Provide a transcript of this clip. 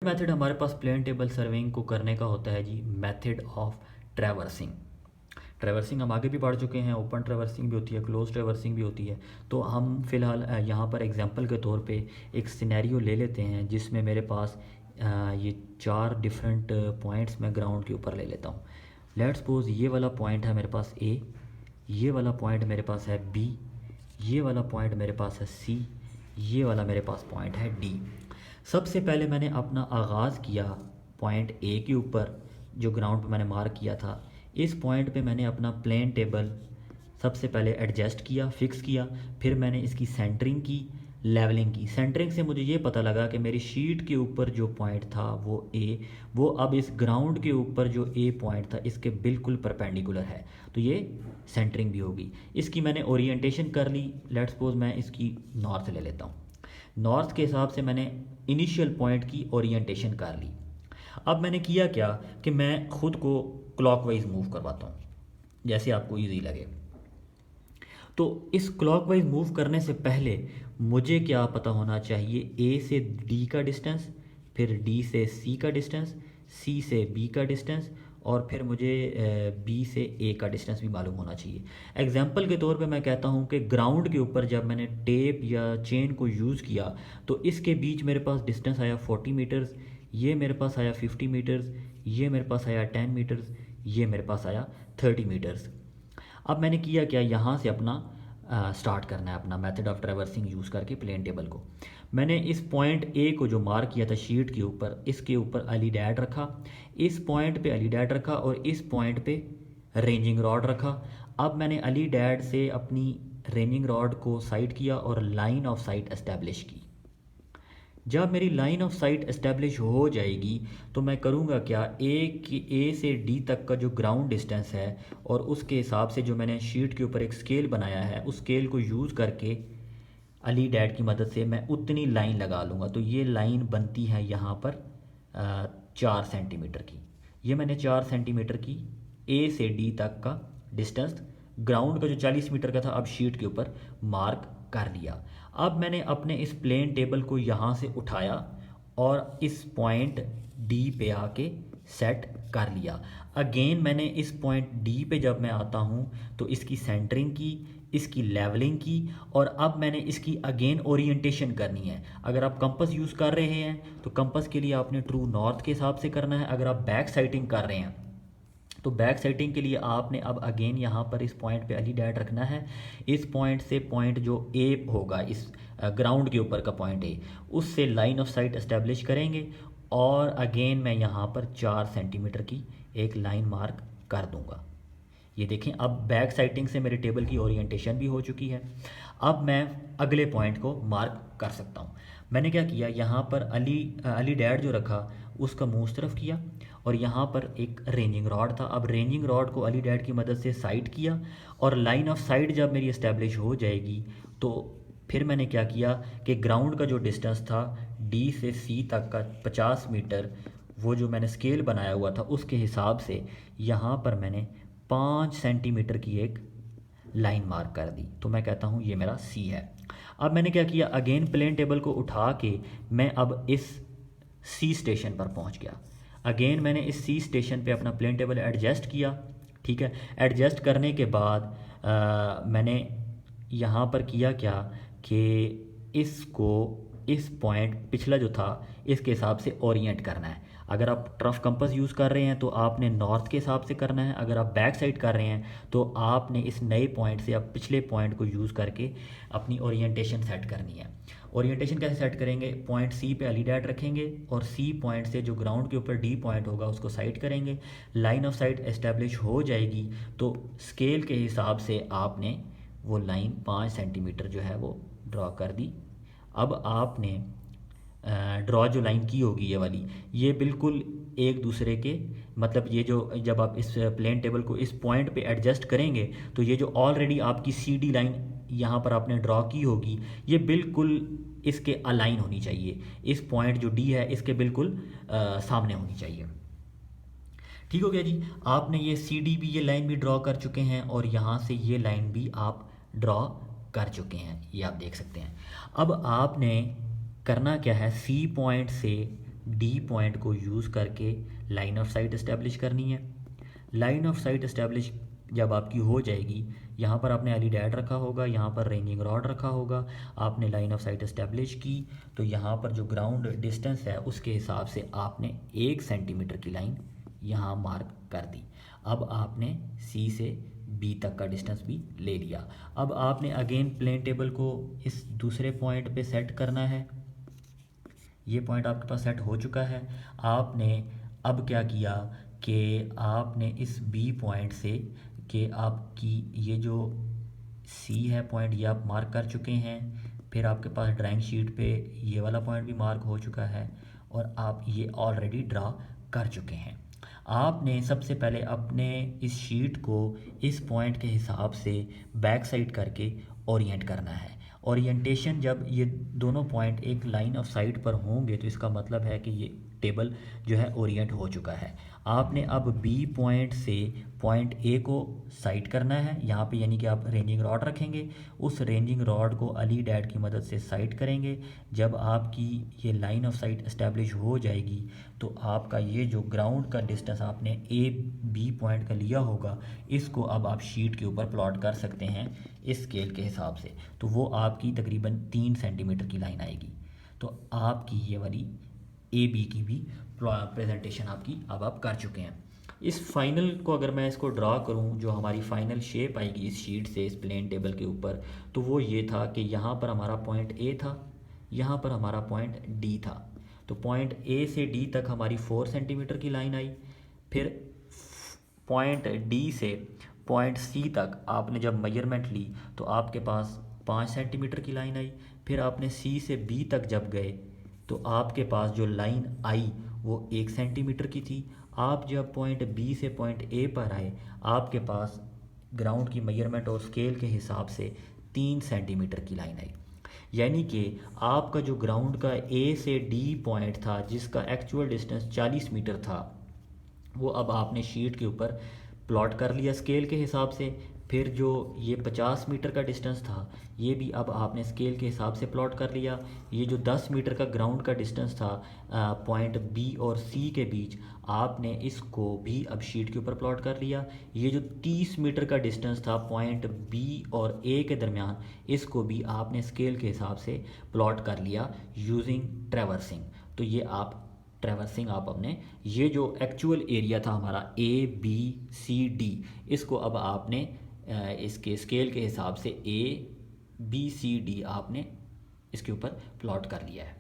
Method हमारे पास plane table surveying को करने का होता है जी, मेथड ऑफ ट्रैवर्सिंग। ट्रैवर्सिंग हम आगे भी पढ़ चुके हैं, ओपन ट्रैवर्सिंग भी होती है, क्लोज ट्रैवर्सिंग भी होती है। तो हम फिलहाल यहाँ पर एग्जांपल के तौर पे एक सिनेरियो ले लेते हैं जिसमें मेरे पास ये 4 डिफरेंट पॉइंट्स मैं ग्राउंड के ऊपर ले लेता हूँ। लेट्स सपोज ये वाला पॉइंट है मेरे पास ए, ये वाला पॉइंट मेरे पास है बी, ये वाला पॉइंट मेरे पास है सी, ये वाला मेरे पास पॉइंट है डी। सबसे पहले मैंने अपना आगाज़ किया पॉइंट ए के ऊपर, जो ग्राउंड पे मैंने मार्क किया था। इस पॉइंट पे मैंने अपना प्लेन टेबल सबसे पहले एडजस्ट किया, फिक्स किया। फिर मैंने इसकी सेंटरिंग की, लेवलिंग की। सेंटरिंग से मुझे ये पता लगा कि मेरी शीट के ऊपर जो पॉइंट था वो ए, वो अब इस ग्राउंड के ऊपर जो ए पॉइंट था इसके बिल्कुल परपेंडिकुलर है, तो ये सेंटरिंग भी होगी। इसकी मैंने ओरिएंटेशन कर ली। लेट्स सपोज मैं इसकी नॉर्थ ले लेता हूँ। नॉर्थ के हिसाब से मैंने इनिशियल पॉइंट की ओरिएंटेशन कर ली। अब मैंने किया क्या कि मैं खुद को क्लॉकवाइज मूव करवाता हूँ, जैसे आपको इजी लगे। तो इस क्लॉकवाइज मूव करने से पहले मुझे क्या पता होना चाहिए, ए से डी का डिस्टेंस, फिर डी से सी का डिस्टेंस, सी से बी का डिस्टेंस, और फिर मुझे बी से ए का डिस्टेंस भी मालूम होना चाहिए। एग्जाम्पल के तौर पे मैं कहता हूँ कि ग्राउंड के ऊपर जब मैंने टेप या चेन को यूज़ किया तो इसके बीच मेरे पास डिस्टेंस आया 40 मीटर्स, ये मेरे पास आया 50 मीटर्स, ये मेरे पास आया 10 मीटर्स, ये मेरे पास आया 30 मीटर्स। अब मैंने किया क्या, यहाँ से अपना स्टार्ट करना है अपना मेथड ऑफ ट्रैवर्सिंग यूज़ करके प्लेन टेबल को। मैंने इस पॉइंट ए को जो मार्क किया था शीट के ऊपर, इसके ऊपर अली डैड रखा, इस पॉइंट पे अली डैड रखा, और इस पॉइंट पे रेंजिंग रॉड रखा। अब मैंने अली डैड से अपनी रेंजिंग रॉड को साइड किया और लाइन ऑफ साइट एस्टेब्लिश की। जब मेरी लाइन ऑफ साइट एस्टेब्लिश हो जाएगी तो मैं करूँगा क्या, ए से डी तक का जो ग्राउंड डिस्टेंस है और उसके हिसाब से जो मैंने शीट के ऊपर एक स्केल बनाया है, उस स्केल को यूज़ करके अली डैड की मदद से मैं उतनी लाइन लगा लूँगा। तो ये लाइन बनती है यहाँ पर 4 सेंटीमीटर की। ये मैंने 4 सेंटीमीटर की ए से डी तक का डिस्टेंस ग्राउंड का जो 40 मीटर का था अब शीट के ऊपर मार्क कर लिया। अब मैंने अपने इस प्लेन टेबल को यहाँ से उठाया और इस पॉइंट डी पे आके सेट कर लिया। अगेन मैंने इस पॉइंट डी पे जब मैं आता हूँ तो इसकी सेंटरिंग की, इसकी लेवलिंग की, और अब मैंने इसकी अगेन ओरिएंटेशन करनी है। अगर आप कंपास यूज़ कर रहे हैं तो कंपास के लिए आपने ट्रू नॉर्थ के हिसाब से करना है। अगर आप बैक साइटिंग कर रहे हैं तो बैक साइटिंग के लिए आपने अब अगेन यहाँ पर इस पॉइंट पे अली डैड रखना है। इस पॉइंट से पॉइंट जो ए होगा, इस ग्राउंड के ऊपर का पॉइंट ए, उससे लाइन ऑफ साइट एस्टेब्लिश करेंगे और अगेन मैं यहाँ पर 4 सेंटीमीटर की एक लाइन मार्क कर दूँगा। ये देखें, अब बैक साइटिंग से मेरे टेबल की ओरिएंटेशन भी हो चुकी है। अब मैं अगले पॉइंट को मार्क कर सकता हूँ। मैंने क्या किया, यहाँ पर अली डैड जो रखा उसका मुँह उस तरफ किया, और यहाँ पर एक रेंजिंग रॉड था। अब रेंजिंग रॉड को अली डैड की मदद से साइड किया, और लाइन ऑफ साइट जब मेरी इस्टेब्लिश हो जाएगी तो फिर मैंने क्या किया कि ग्राउंड का जो डिस्टेंस था डी से सी तक का 50 मीटर, वो जो मैंने स्केल बनाया हुआ था उसके हिसाब से यहाँ पर मैंने 5 सेंटीमीटर की एक लाइन मार्क कर दी। तो मैं कहता हूँ ये मेरा सी है। अब मैंने क्या किया, अगेन प्लेन टेबल को उठा के मैं अब इस सी स्टेशन पर पहुँच गया। अगेन मैंने इस सी स्टेशन पे अपना प्लेन टेबल एडजस्ट किया। ठीक है, एडजस्ट करने के बाद मैंने यहाँ पर किया क्या कि इसको इस पॉइंट पिछला जो था इसके हिसाब से ओरिएंट करना है। अगर आप ट्रफ कंपास यूज़ कर रहे हैं तो आपने नॉर्थ के हिसाब से करना है। अगर आप बैक साइड कर रहे हैं तो आपने इस नए पॉइंट से आप पिछले पॉइंट को यूज़ करके अपनी ओरिएंटेशन सेट करनी है। ओरिएंटेशन कैसे सेट करेंगे, पॉइंट सी पे अली डैड रखेंगे और सी पॉइंट से जो ग्राउंड के ऊपर डी पॉइंट होगा उसको साइड करेंगे। लाइन ऑफ साइट एस्टेब्लिश हो जाएगी तो स्केल के हिसाब से आपने वो लाइन 5 सेंटीमीटर जो है वो ड्रॉ कर दी। अब आपने ड्रॉ जो लाइन की होगी ये वाली, ये बिल्कुल एक दूसरे के, मतलब ये जो जब आप इस प्लेन टेबल को इस पॉइंट पे एडजस्ट करेंगे तो ये जो ऑलरेडी आपकी सी डी लाइन यहाँ पर आपने ड्रॉ की होगी ये बिल्कुल इसके अलाइन होनी चाहिए। इस पॉइंट जो डी है इसके बिल्कुल सामने होनी चाहिए। ठीक हो गया जी, आपने ये सी डी भी, ये लाइन भी ड्रॉ कर चुके हैं और यहाँ से ये लाइन भी आप ड्रॉ कर चुके हैं, ये आप देख सकते हैं। अब आपने करना क्या है, सी पॉइंट से डी पॉइंट को यूज़ करके लाइन ऑफ साइट इस्टेब्लिश करनी है। लाइन ऑफ साइट इस्टेब्लिश जब आपकी हो जाएगी, यहाँ पर आपने एलिडैट रखा होगा, यहाँ पर रेंजिंग रॉड रखा होगा, आपने लाइन ऑफ साइट इस्टेब्लिश की, तो यहाँ पर जो ग्राउंड डिस्टेंस है उसके हिसाब से आपने 1 सेंटीमीटर की लाइन यहाँ मार्क कर दी। अब आपने सी से बी तक का डिस्टेंस भी ले लिया। अब आपने अगेन प्लेन टेबल को इस दूसरे पॉइंट पे सेट करना है। ये पॉइंट आपके पास सेट हो चुका है। आपने अब क्या किया कि आपने इस बी पॉइंट से कि आपकी ये जो सी है पॉइंट, ये आप मार्क कर चुके हैं। फिर आपके पास ड्राइंग शीट पे ये वाला पॉइंट भी मार्क हो चुका है और आप ये ऑलरेडी ड्रा कर चुके हैं। आपने सबसे पहले अपने इस शीट को इस पॉइंट के हिसाब से बैक साइड करके ओरिएंट करना है। ओरिएंटेशन जब ये दोनों पॉइंट एक लाइन ऑफ साइट पर होंगे तो इसका मतलब है कि ये टेबल जो है ओरिएंट हो चुका है। आपने अब बी पॉइंट से पॉइंट ए को साइट करना है यहाँ पे, यानी कि आप रेंजिंग रॉड रखेंगे, उस रेंजिंग रॉड को अली डैड की मदद से साइट करेंगे। जब आपकी ये लाइन ऑफ साइट इस्टेब्लिश हो जाएगी तो आपका ये जो ग्राउंड का डिस्टेंस आपने ए बी पॉइंट का लिया होगा, इसको अब आप शीट के ऊपर प्लॉट कर सकते हैं इस स्केल के हिसाब से। तो वो आपकी तकरीबन 3 सेंटीमीटर की लाइन आएगी। तो आपकी ये वाली ए बी की भी प्रेजेंटेशन आपकी अब आप कर चुके हैं। इस फाइनल को अगर मैं इसको ड्रा करूं, जो हमारी फाइनल शेप आएगी इस शीट से इस प्लेन टेबल के ऊपर, तो वो ये था कि यहाँ पर हमारा पॉइंट ए था, यहाँ पर हमारा पॉइंट डी था। तो पॉइंट ए से डी तक हमारी 4 सेंटीमीटर की लाइन आई। फिर पॉइंट डी से पॉइंट सी तक आपने जब मेजरमेंट ली तो आपके पास 5 सेंटीमीटर की लाइन आई। फिर आपने सी से बी तक जब गए तो आपके पास जो लाइन आई वो 1 सेंटीमीटर की थी। आप जब पॉइंट बी से पॉइंट ए पर आए, आपके पास ग्राउंड की मेजरमेंट और स्केल के हिसाब से 3 सेंटीमीटर की लाइन आई। यानी कि आपका जो ग्राउंड का ए से डी पॉइंट था जिसका एक्चुअल डिस्टेंस 40 मीटर था, वो अब आपने शीट के ऊपर प्लॉट कर लिया स्केल के हिसाब से। फिर जो ये 50 मीटर का डिस्टेंस था, ये भी अब आपने स्केल के हिसाब से प्लॉट कर लिया। ये जो 10 मीटर का ग्राउंड का डिस्टेंस था पॉइंट बी और सी के बीच, आपने इसको भी अब शीट के ऊपर प्लॉट कर लिया। ये जो 30 मीटर का डिस्टेंस था पॉइंट बी और ए के दरमियान, इसको भी आपने स्केल के हिसाब से प्लॉट कर लिया यूजिंग ट्रैवर्सिंग। तो ये आप ट्रैवर्सिंग आप अपने ये जो एक्चुअल एरिया था हमारा ए बी सी डी, इसको अब आपने इसके स्केल के हिसाब से ए बी सी डी आपने इसके ऊपर प्लॉट कर लिया है।